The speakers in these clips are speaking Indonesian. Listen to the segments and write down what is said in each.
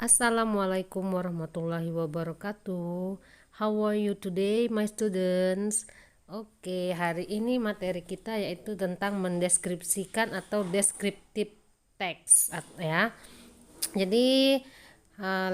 Assalamualaikum warahmatullahi wabarakatuh. How are you today, my students? Oke, hari ini materi kita yaitu tentang mendeskripsikan atau descriptive text ya. Jadi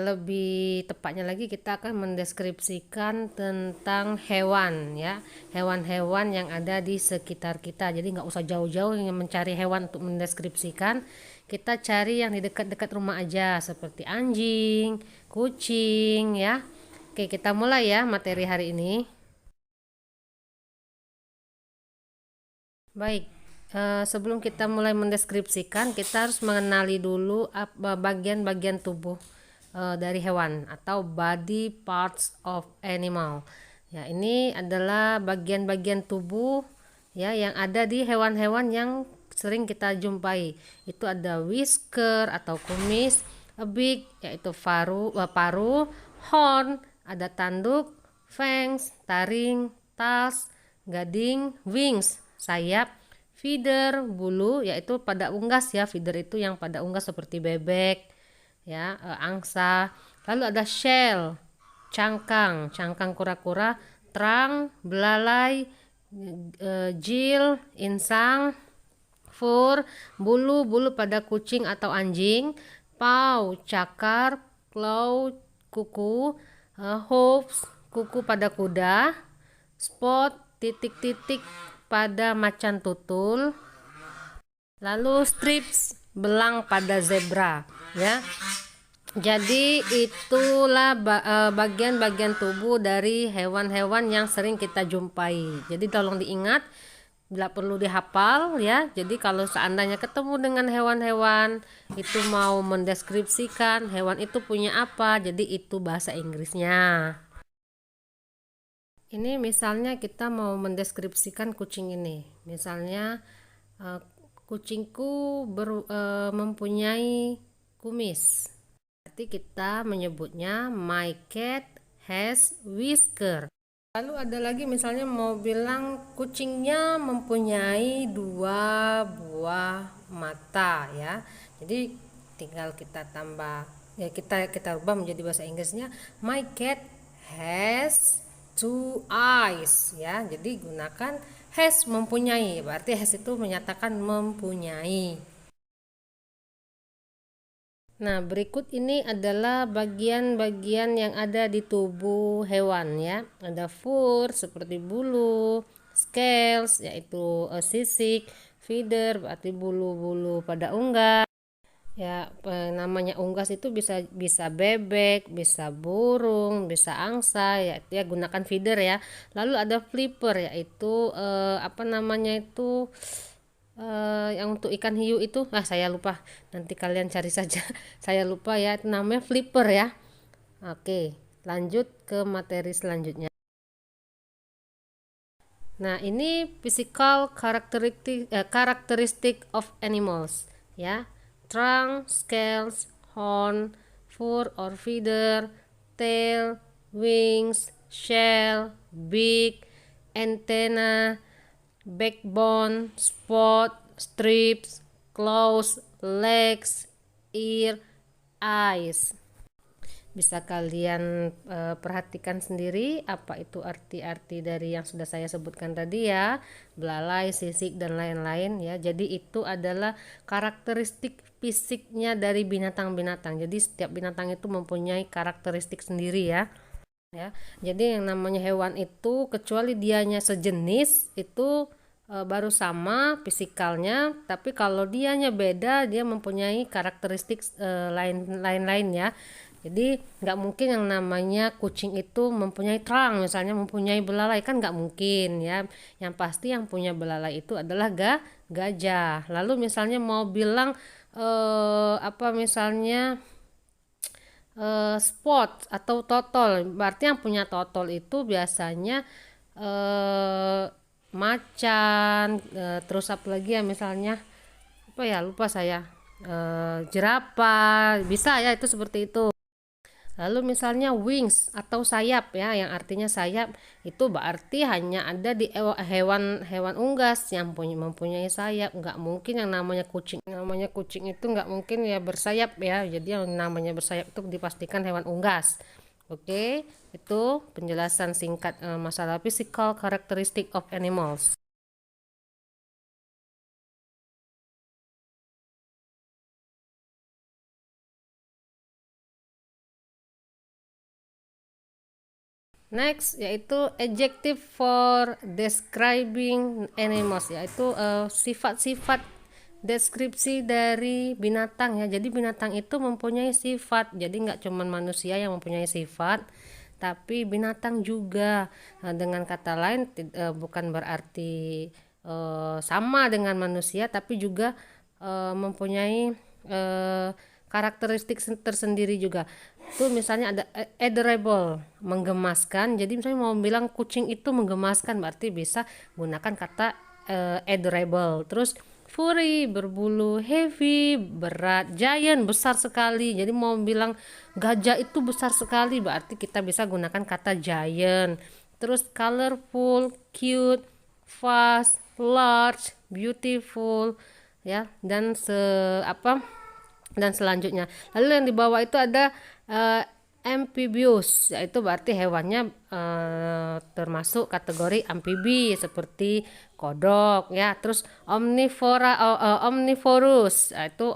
lebih tepatnya lagi kita akan mendeskripsikan tentang hewan ya, hewan-hewan yang ada di sekitar kita. Jadi nggak usah jauh-jauh yang mencari hewan untuk mendeskripsikan, kita cari yang di dekat-dekat rumah aja seperti anjing, kucing ya. Oke, kita mulai ya materi hari ini. Baik, sebelum kita mulai mendeskripsikan, kita harus mengenali dulu bagian-bagian tubuh dari hewan atau body parts of animal. Ya, ini adalah bagian-bagian tubuh ya yang ada di hewan-hewan yang sering kita jumpai. Itu ada whisker atau kumis, a beak yaitu paru, horn ada tanduk, fangs taring, tails gading, wings sayap, feather bulu yaitu pada unggas ya. Feather itu yang pada unggas seperti bebek ya, angsa. Lalu ada shell, cangkang kura-kura, terang belalai, gill insang, fur bulu pada kucing atau anjing, paw cakar, claw kuku, hooves kuku pada kuda, spot titik-titik pada macan tutul, lalu strips belang pada zebra ya. Jadi itulah bagian-bagian tubuh dari hewan-hewan yang sering kita jumpai. Jadi tolong diingat, bila perlu dihafal ya. Jadi kalau seandainya ketemu dengan hewan-hewan itu mau mendeskripsikan hewan itu punya apa, jadi itu bahasa Inggrisnya. Ini misalnya kita mau mendeskripsikan kucing ini. Misalnya kucingku mempunyai kumis. Berarti kita menyebutnya my cat has whisker. Lalu ada lagi misalnya mau bilang kucingnya mempunyai dua buah mata ya. Jadi tinggal kita tambah ya, kita rubah menjadi bahasa Inggrisnya my cat has two eyes ya. Jadi gunakan has mempunyai. Berarti has itu menyatakan mempunyai. Nah, berikut ini adalah bagian-bagian yang ada di tubuh hewan ya. Ada fur seperti bulu, scales yaitu sisik, feather berarti bulu-bulu pada unggas. Ya, namanya unggas itu bisa bisa bebek, bisa burung, bisa angsa ya, ya gunakan feather ya. Lalu ada flipper yaitu apa namanya itu yang untuk ikan hiu itu saya lupa, nanti kalian cari saja. Saya lupa ya, itu namanya flipper ya. Oke, lanjut ke materi selanjutnya. Nah, ini physical characteristic of animals ya. Trunk, scales, horn, fur or feather, tail, wings, shell, beak, antenna, backbone, spot, strips, claws, legs, ear, eyes. Bisa kalian perhatikan sendiri apa itu arti-arti dari yang sudah saya sebutkan tadi ya, belalai, sisik dan lain-lain ya. Jadi itu adalah karakteristik fisiknya dari binatang-binatang. Jadi setiap binatang itu mempunyai karakteristik sendiri ya. Ya, jadi yang namanya hewan itu kecuali dianya sejenis itu baru sama fisikalnya, tapi kalau dianya beda dia mempunyai karakteristik lain-lain ya. Jadi nggak mungkin yang namanya kucing itu mempunyai terang misalnya mempunyai belalai, kan nggak mungkin ya. Yang pasti yang punya belalai itu adalah gajah. Lalu misalnya mau bilang apa misalnya spot atau totol, berarti yang punya totol itu biasanya eh, macan, terus apa lagi ya misalnya apa ya lupa saya, jerapah bisa ya, itu seperti itu. Lalu misalnya wings atau sayap ya, yang artinya sayap itu berarti hanya ada di hewan unggas yang mempunyai sayap. Nggak mungkin yang namanya kucing. Namanya kucing itu nggak mungkin ya bersayap ya. Jadi yang namanya bersayap itu dipastikan hewan unggas. Oke, itu penjelasan singkat masalah physical characteristic of animals. Next yaitu adjective for describing animals, yaitu sifat-sifat deskripsi dari binatang ya. Jadi binatang itu mempunyai sifat. Jadi nggak cuma manusia yang mempunyai sifat, tapi binatang juga. Dengan kata lain bukan berarti sama dengan manusia, tapi juga mempunyai karakteristik tersendiri juga. Tuh misalnya ada adorable, menggemaskan. Jadi misalnya mau bilang kucing itu menggemaskan, berarti bisa gunakan kata adorable. Terus furry, berbulu, heavy, berat, giant, besar sekali. Jadi mau bilang gajah itu besar sekali, berarti kita bisa gunakan kata giant. Terus colorful, cute, fast, large, beautiful, ya, dan dan selanjutnya. Lalu yang di bawah itu ada amphibious, yaitu berarti hewannya termasuk kategori amfibi seperti kodok ya. Terus omnivorous, yaitu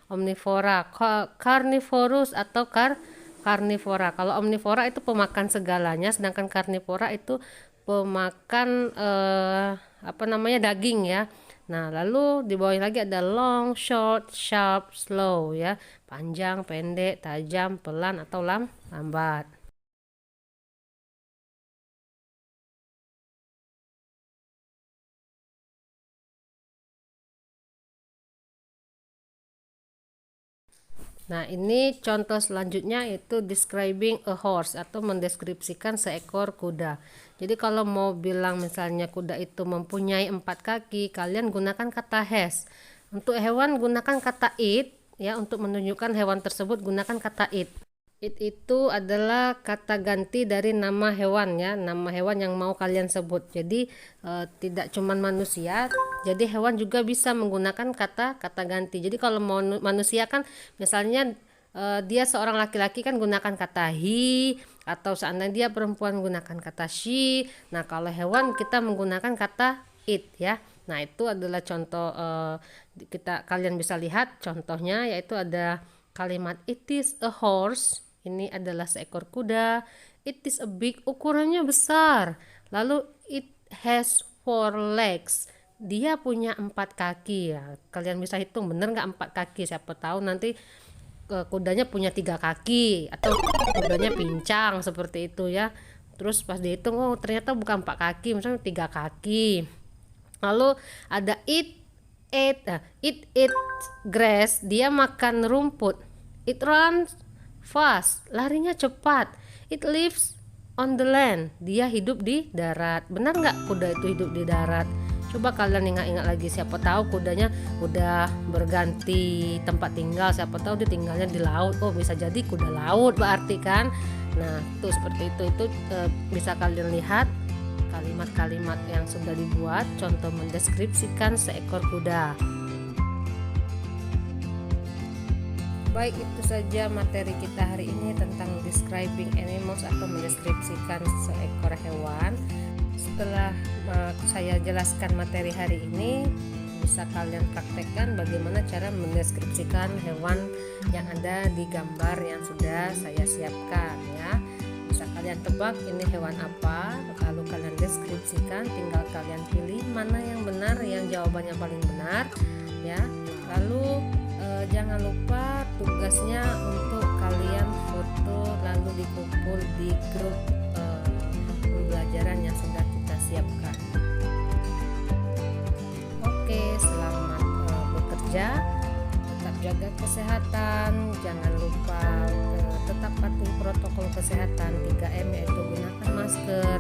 omnivora, carnivorous atau karnivora. Kalau omnivora itu pemakan segalanya, sedangkan karnivora itu pemakan daging ya. Nah, lalu di bawah lagi ada long, short, sharp, slow ya. Panjang, pendek, tajam, pelan atau lambat. Nah, ini contoh selanjutnya yaitu describing a horse atau mendeskripsikan seekor kuda. Jadi kalau mau bilang misalnya kuda itu mempunyai 4 kaki, kalian gunakan kata has. Untuk hewan gunakan kata it ya, untuk menunjukkan hewan tersebut gunakan kata it. It itu adalah kata ganti dari nama hewan ya, nama hewan yang mau kalian sebut. Jadi tidak cuman manusia, jadi hewan juga bisa menggunakan kata ganti. Jadi kalau mau manusia kan misalnya dia seorang laki-laki kan gunakan kata he, atau seandainya dia perempuan gunakan kata she. Nah, kalau hewan kita menggunakan kata it ya. Nah, itu adalah contoh kalian bisa lihat contohnya, yaitu ada kalimat it is a horse. Ini adalah seekor kuda. It is a big, ukurannya besar. Lalu it has 4 legs. Dia punya 4 kaki ya. Kalian bisa hitung bener nggak 4 kaki? Siapa tahu nanti kudanya punya 3 kaki atau kudanya pincang seperti itu ya. Terus pas dihitung, oh ternyata bukan 4 kaki, misalnya 3 kaki. Lalu ada it eats grass. Dia makan rumput. It runs fast, larinya cepat. It lives on the land, dia hidup di darat. Benar nggak kuda itu hidup di darat? Coba kalian ingat-ingat lagi, siapa tahu kudanya udah berganti tempat tinggal, siapa tahu dia tinggalnya di laut. Oh, bisa jadi kuda laut berarti kan. Nah, itu seperti itu bisa kalian lihat kalimat-kalimat yang sudah dibuat, contoh mendeskripsikan seekor kuda. Baik, itu saja materi kita hari ini tentang describing animals atau mendeskripsikan seekor hewan. Setelah saya jelaskan materi hari ini, bisa kalian praktekkan bagaimana cara mendeskripsikan hewan yang ada di gambar yang sudah saya siapkan ya. Bisa kalian tebak ini hewan apa, lalu kalian deskripsikan, tinggal kalian pilih mana yang benar, yang jawabannya paling benar ya. Lalu jangan lupa tugasnya untuk kalian foto lalu dikumpul di grup pembelajaran yang sudah kita siapkan. Oke, selamat bekerja, tetap jaga kesehatan, jangan lupa tetap patuhi protokol kesehatan 3M, yaitu gunakan masker,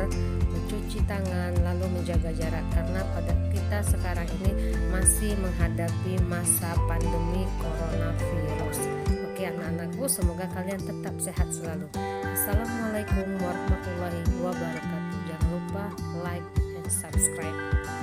mencuci tangan, lalu menjaga jarak, karena pada kita sekarang ini masih menghadapi masa pandemi coronavirus. Oke anak-anakku, aku. Semoga kalian tetap sehat selalu. Assalamualaikum warahmatullahi wabarakatuh. Jangan lupa like and subscribe.